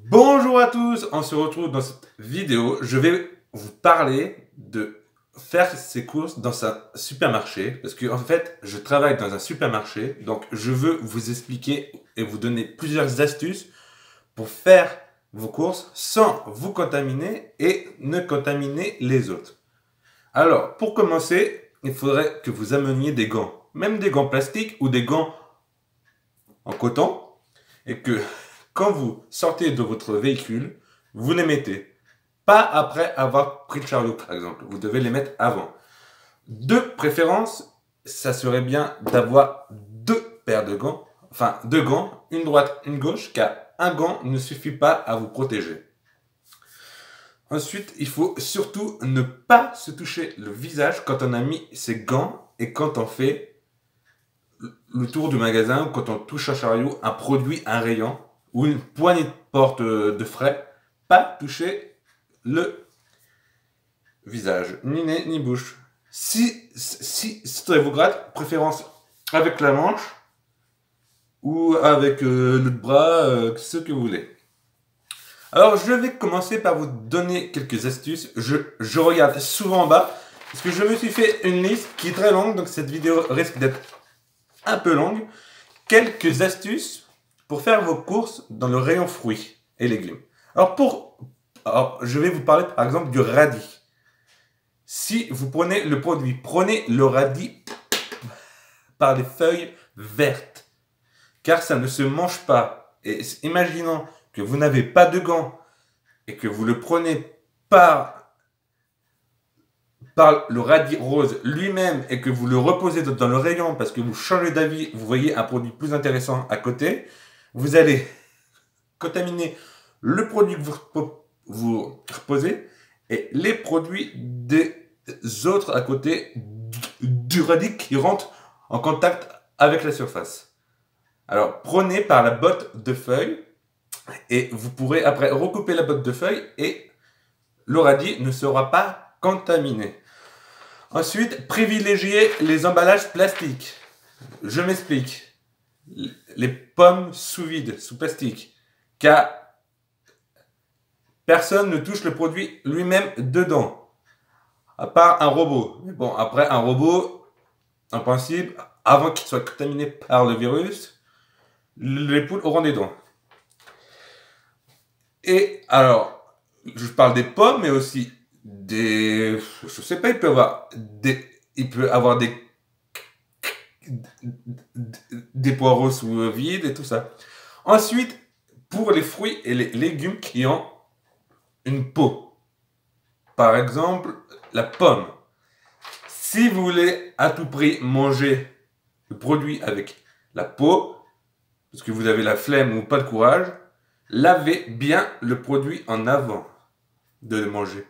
Bonjour à tous, on se retrouve dans cette vidéo. Je vais vous parler de faire ses courses dans un supermarché parce que en fait, je travaille dans un supermarché, donc je veux vous expliquer et vous donner plusieurs astuces pour faire vos courses sans vous contaminer et ne contaminer les autres. Alors, pour commencer, il faudrait que vous ameniez des gants, même des gants plastiques ou des gants en coton, et que quand vous sortez de votre véhicule, vous les mettez. Pas après avoir pris le chariot, par exemple. Vous devez les mettre avant. De préférence, ça serait bien d'avoir deux paires de gants. Enfin, deux gants, une droite, une gauche, car un gant ne suffit pas à vous protéger. Ensuite, il faut surtout ne pas se toucher le visage quand on a mis ses gants et quand on fait le tour du magasin ou quand on touche un chariot, un produit, un rayon ou une poignée de porte de frais, pas toucher le visage, ni nez, ni bouche. Si ça vous gratte, préférence avec la manche ou avec le bras, ce que vous voulez. Alors, je vais commencer par vous donner quelques astuces. Je regarde souvent en bas parce que je me suis fait une liste qui est très longue, donc cette vidéo risque d'être un peu longue. Quelques astuces pour faire vos courses dans le rayon fruits et légumes. Alors, je vais vous parler par exemple du radis. Si vous prenez le produit, prenez le radis par les feuilles vertes, car ça ne se mange pas. Et imaginons que vous n'avez pas de gants et que vous le prenez par le radis rose lui-même et que vous le reposez dans le rayon parce que vous changez d'avis, vous voyez un produit plus intéressant à côté, vous allez contaminer le produit que vous reposez et les produits des autres à côté du radis qui rentrent en contact avec la surface. Alors prenez par la botte de feuilles et vous pourrez après recouper la botte de feuilles et le radis ne sera pas contaminé. Ensuite, privilégiez les emballages plastiques. Je m'explique. Les pommes sous vide, sous plastique. Car personne ne touche le produit lui-même dedans. À part un robot. Mais bon, après, un robot, en principe, avant qu'il soit contaminé par le virus, les poules auront des dents. Et alors, je parle des pommes, mais aussi je sais pas, il peut avoir des poireaux sous vide et tout ça. Ensuite, pour les fruits et les légumes qui ont une peau, par exemple la pomme, si vous voulez à tout prix manger le produit avec la peau, parce que vous avez la flemme ou pas le courage, lavez bien le produit en avant de le manger.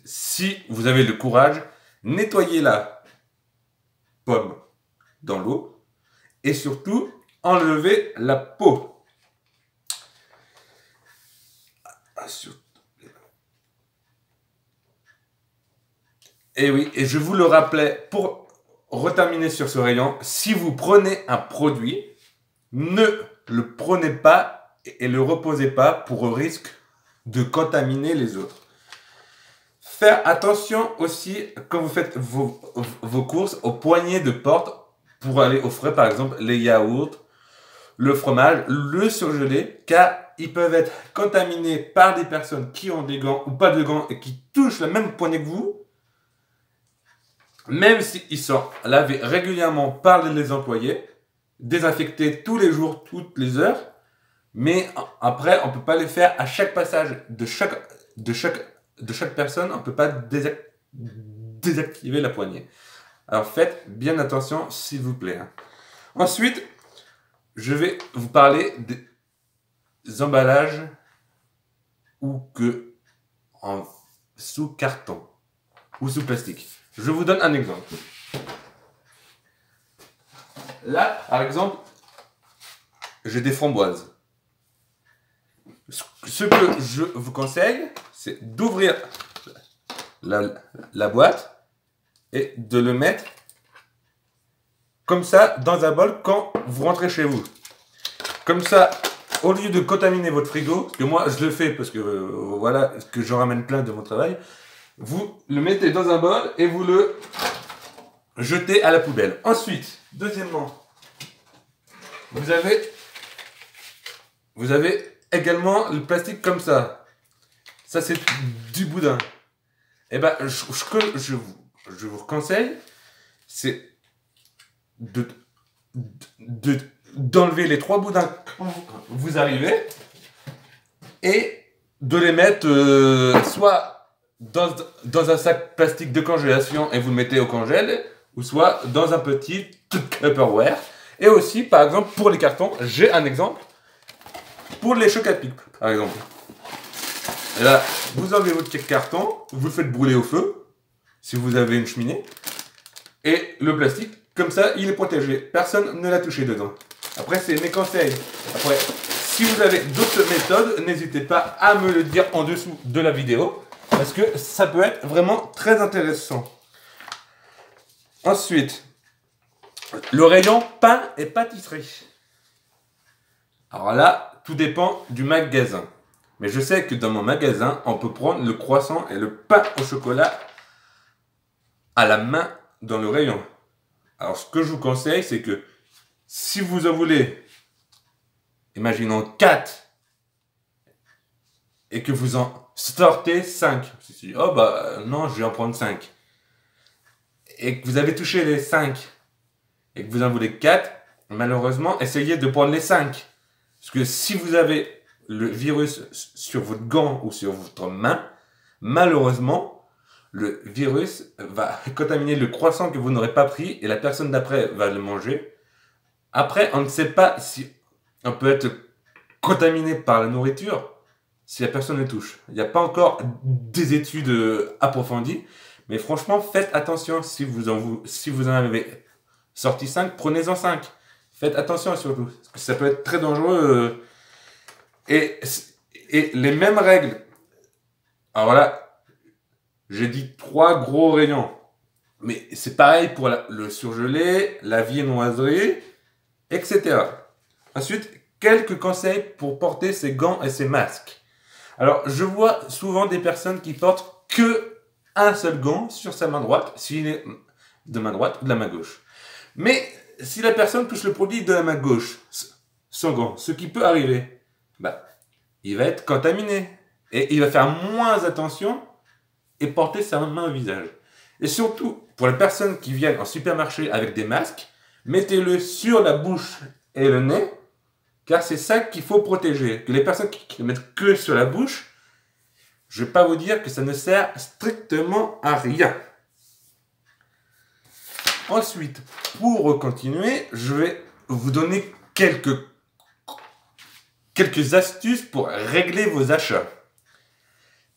Si vous avez le courage, nettoyez la pomme dans l'eau et surtout enlevez la peau. Et oui, et je vous le rappelais pour reterminer sur ce rayon, si vous prenez un produit, ne le prenez pas et le reposez pas pour risque de contaminer les autres. Faire attention aussi quand vous faites vos courses aux poignées de porte pour aller au frais, par exemple les yaourts, le fromage, le surgelé, car ils peuvent être contaminés par des personnes qui ont des gants ou pas de gants et qui touchent la même poignée que vous, même s'ils sont lavés régulièrement par les employés, désinfectés tous les jours, toutes les heures, mais après on ne peut pas les faire à chaque passage de chaque personne, on ne peut pas désactiver la poignée. Alors faites bien attention s'il vous plaît. Ensuite, je vais vous parler des emballages ou que sous carton ou sous plastique. Je vous donne un exemple. Là, par exemple, j'ai des framboises. Ce que je vous conseille, c'est d'ouvrir la boîte et de le mettre comme ça dans un bol quand vous rentrez chez vous. Comme ça, au lieu de contaminer votre frigo, parce que moi je le fais parce que voilà, que j'en ramène plein de mon travail, vous le mettez dans un bol et vous le jetez à la poubelle. Ensuite, deuxièmement, vous avez également le plastique comme ça. Ça c'est du boudin. Et ben, je vous conseille, c'est d'enlever les 3 boudins quand vous arrivez et de les mettre soit dans un sac plastique de congélation et vous le mettez au congèle, ou soit dans un petit Tupperware. Et aussi, par exemple, pour les cartons, j'ai un exemple pour les chocs à pic, par exemple. Et là, vous enlevez votre carton, vous le faites brûler au feu, si vous avez une cheminée, et le plastique, comme ça, il est protégé. Personne ne l'a touché dedans. Après, c'est mes conseils. Après, si vous avez d'autres méthodes, n'hésitez pas à me le dire en dessous de la vidéo, parce que ça peut être vraiment très intéressant. Ensuite, le rayon pain et pâtisserie. Alors là, tout dépend du magasin. Mais je sais que dans mon magasin, on peut prendre le croissant et le pain au chocolat à la main dans le rayon. Alors ce que je vous conseille, c'est que si vous en voulez, imaginons 4, et que vous en sortez 5. Oh bah non, je vais en prendre 5. Et que vous avez touché les 5, et que vous en voulez 4, malheureusement, essayez de prendre les 5. Parce que si vous avez le virus sur votre gant ou sur votre main, malheureusement, le virus va contaminer le croissant que vous n'aurez pas pris et la personne d'après va le manger. Après, on ne sait pas si on peut être contaminé par la nourriture si la personne le touche. Il n'y a pas encore des études approfondies, mais franchement, faites attention si vous en avez sorti 5, prenez-en 5. Faites attention surtout, parce que ça peut être très dangereux. Et les mêmes règles. Alors là, j'ai dit 3 gros rayons. Mais c'est pareil pour le surgelé, la viennoiserie, etc. Ensuite, quelques conseils pour porter ses gants et ses masques. Alors, je vois souvent des personnes qui portent que un seul gant sur sa main droite, s'il est de main droite ou de la main gauche. Mais si la personne touche le produit de la main gauche, son gant, ce qui peut arriver, bah, il va être contaminé. Et il va faire moins attention et porter sa main au visage. Et surtout, pour les personnes qui viennent en supermarché avec des masques, mettez-le sur la bouche et le nez, car c'est ça qu'il faut protéger. Que les personnes qui le mettent que sur la bouche, je ne vais pas vous dire que ça ne sert strictement à rien. Ensuite, pour continuer, je vais vous donner quelques astuces pour régler vos achats.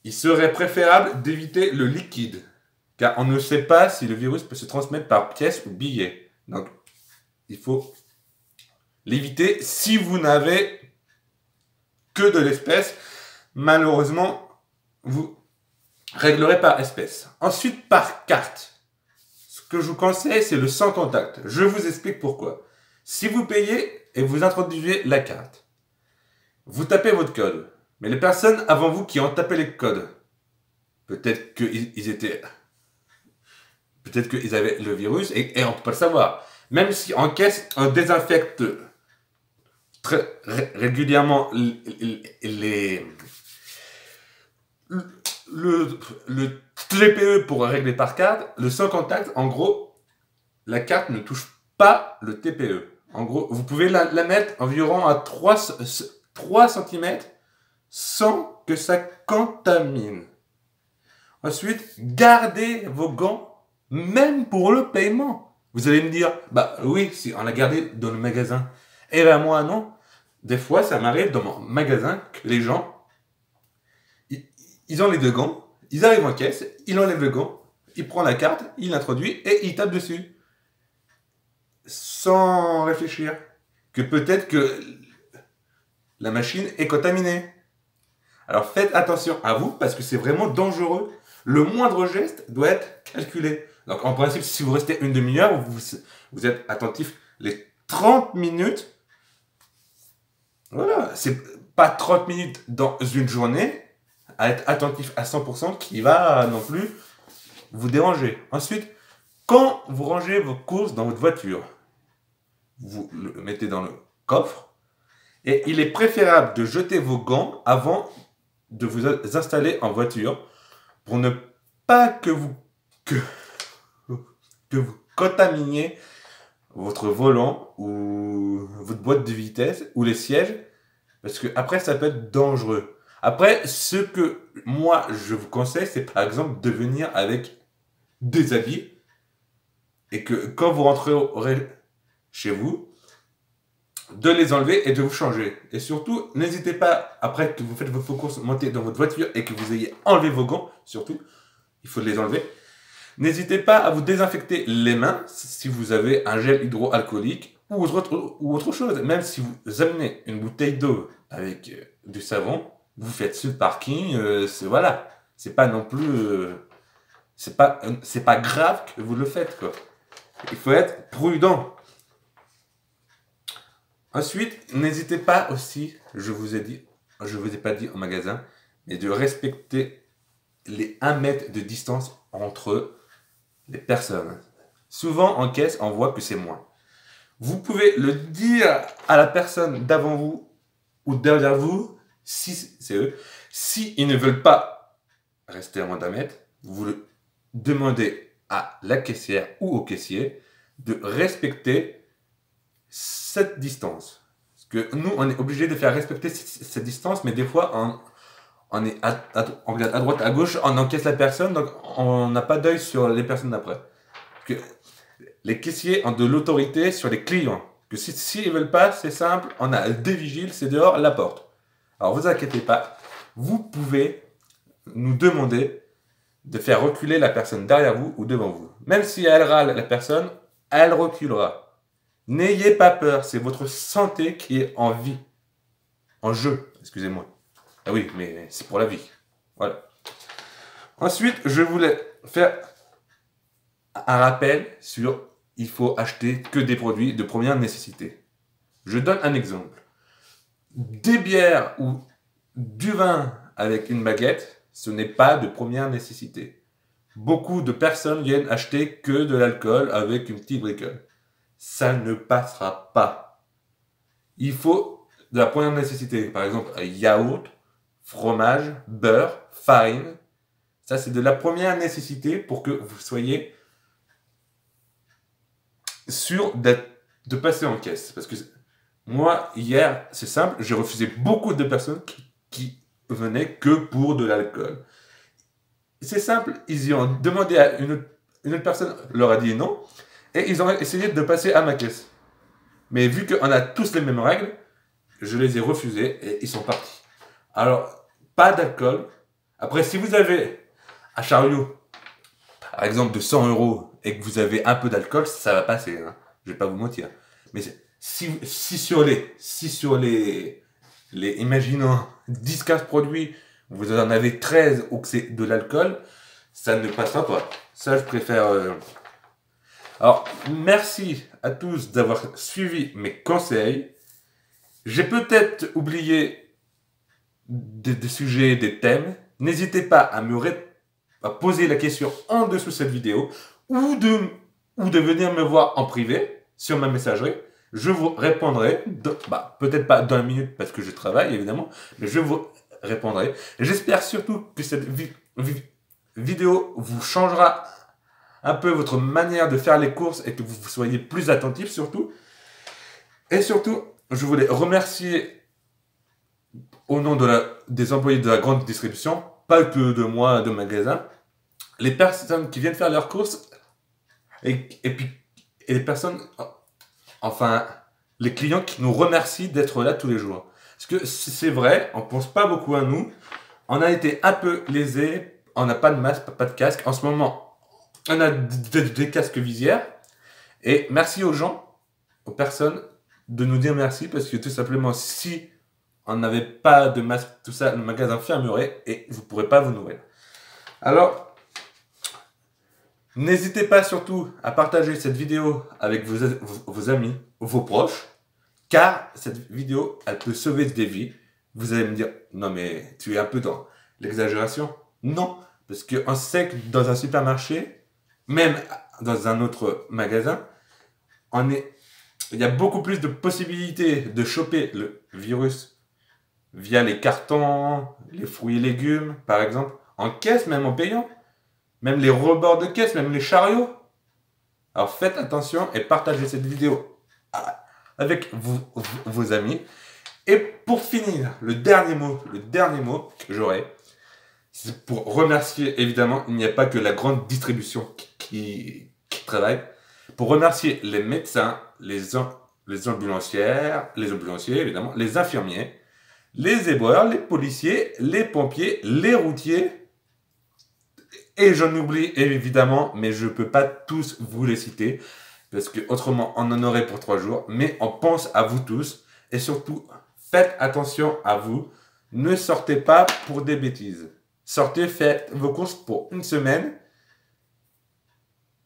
Il serait préférable d'éviter le liquide, car on ne sait pas si le virus peut se transmettre par pièce ou billet. Donc, il faut l'éviter. Si vous n'avez que de l'espèce, malheureusement, vous réglerez par espèce. Ensuite, par carte. Ce que je vous conseille, c'est le sans contact. Je vous explique pourquoi. Si vous payez et vous introduisez la carte, vous tapez votre code. Mais les personnes avant vous qui ont tapé les codes, peut-être qu'ils avaient le virus et on ne peut pas le savoir. Même si en caisse, on désinfecte très régulièrement le TPE pour régler par carte, le sans contact, en gros, la carte ne touche pas le TPE. En gros, vous pouvez la mettre environ à 3 cm sans que ça contamine. Ensuite, gardez vos gants, même pour le paiement. Vous allez me dire, bah oui, si on l'a gardé dans le magasin. Et ben moi, non. Des fois, ça m'arrive dans mon magasin que les gens, ils ont les 2 gants, ils arrivent en caisse, ils enlèvent le gant, ils prennent la carte, ils l'introduisent et ils tapent dessus. Sans réfléchir. Que peut-être que la machine est contaminée. Alors faites attention à vous parce que c'est vraiment dangereux. Le moindre geste doit être calculé. Donc en principe, si vous restez une demi-heure, vous êtes attentif les 30 minutes. Voilà, c'est pas 30 minutes dans une journée à être attentif à 100% qui va non plus vous déranger. Ensuite, quand vous rangez vos courses dans votre voiture, vous le mettez dans le coffre et il est préférable de jeter vos gants avant de vous installer en voiture pour ne pas que, que vous contaminiez votre volant ou votre boîte de vitesse ou les sièges parce que après ça peut être dangereux. Après, ce que moi je vous conseille, c'est par exemple de venir avec des habits et que quand vous rentrerez chez vous, de les enlever et de vous changer. Et surtout, n'hésitez pas, après que vous faites vos courses, monter dans votre voiture et que vous ayez enlevé vos gants, surtout, il faut les enlever. N'hésitez pas à vous désinfecter les mains si vous avez un gel hydroalcoolique ou autre chose. Même si vous amenez une bouteille d'eau avec du savon, vous faites sur le parking, voilà. C'est pas non plus... c'est pas grave que vous le faites, quoi. Il faut être prudent. Ensuite, n'hésitez pas aussi, je vous ai pas dit en magasin, mais de respecter les 1 mètre de distance entre les personnes. Souvent en caisse, on voit que c'est moins. Vous pouvez le dire à la personne d'avant vous ou derrière vous, si c'est eux, si ils ne veulent pas rester à moins d'1 mètre, vous le demandez à la caissière ou au caissier de respecter cette distance. Parce que nous, on est obligé de faire respecter cette distance, mais des fois, on est on regarde à droite, à gauche, on encaisse la personne, donc on n'a pas d'œil sur les personnes d'après. Que les caissiers ont de l'autorité sur les clients. Que si ils veulent pas, c'est simple, on a des vigiles, c'est dehors, la porte. Alors vous inquiétez pas, vous pouvez nous demander de faire reculer la personne derrière vous ou devant vous. Même si elle râle, la personne, elle reculera. N'ayez pas peur, c'est votre santé qui est en vie. En jeu, excusez-moi. Ah oui, mais c'est pour la vie. Voilà. Ensuite, je voulais faire un rappel sur il faut acheter que des produits de première nécessité. Je donne un exemple. Des bières ou du vin avec une baguette, ce n'est pas de première nécessité. Beaucoup de personnes viennent acheter que de l'alcool avec une petite bricole. Ça ne passera pas. Il faut de la première nécessité. Par exemple, yaourt, fromage, beurre, farine. Ça, c'est de la première nécessité pour que vous soyez sûr de passer en caisse. Parce que moi, hier, c'est simple, j'ai refusé beaucoup de personnes qui venaient que pour de l'alcool. C'est simple, ils y ont demandé à une autre personne, leur a dit non, et ils ont essayé de passer à ma caisse. Mais vu qu'on a tous les mêmes règles, je les ai refusés et ils sont partis. Alors, pas d'alcool. Après, si vous avez un chariot, par exemple de 100 € et que vous avez un peu d'alcool, ça va passer. Hein. Je vais pas vous mentir. Mais si sur les imaginons 10-15 produits, vous en avez 13 ou que c'est de l'alcool, ça ne passera pas. Ça, je préfère... Alors, merci à tous d'avoir suivi mes conseils. J'ai peut-être oublié des sujets, des thèmes. N'hésitez pas à poser la question en dessous de cette vidéo ou de venir me voir en privé sur ma messagerie. Je vous répondrai, peut-être pas dans 1 minute parce que je travaille évidemment, mais je vous répondrai. J'espère surtout que cette vidéo vous changera un peu votre manière de faire les courses et que vous soyez plus attentif surtout. Et surtout, je voulais remercier au nom des employés de la grande distribution, pas que de moi, de magasin, les personnes qui viennent faire leurs courses et les personnes, enfin, les clients qui nous remercient d'être là tous les jours. Parce que c'est vrai, on pense pas beaucoup à nous, on a été un peu lésés, on n'a pas de masque, pas de casque. En ce moment, on a des casques visières. Et merci aux gens, aux personnes, de nous dire merci parce que tout simplement, si on n'avait pas de masque, tout ça, le magasin fermerait et vous ne pourrez pas vous nourrir. Alors, n'hésitez pas surtout à partager cette vidéo avec vos amis, vos proches. car cette vidéo, elle peut sauver des vies. Vous allez me dire, non mais tu es un peu dans l'exagération. Non, parce qu'on sait que dans un supermarché, même dans un autre magasin, il y a beaucoup plus de possibilités de choper le virus via les cartons, les fruits et légumes, par exemple, en caisse, même en payant, même les rebords de caisse, même les chariots. Alors faites attention et partagez cette vidéo avec vos amis. Et pour finir, le dernier mot que j'aurai, c'est pour remercier, évidemment, il n'y a pas que la grande distribution qui travaille, pour remercier les médecins, les ambulancières, les ambulanciers, évidemment, les infirmiers, les éboueurs, les policiers, les pompiers, les routiers, et j'en oublie évidemment, mais je ne peux pas tous vous les citer, parce que autrement on en aurait pour 3 jours, mais on pense à vous tous, et surtout, faites attention à vous, ne sortez pas pour des bêtises. Sortez, faites vos courses pour une semaine,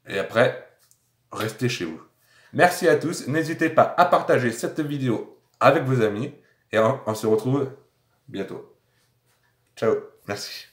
et après, restez chez vous. Merci à tous, n'hésitez pas à partager cette vidéo avec vos amis, et on se retrouve bientôt. Ciao, merci.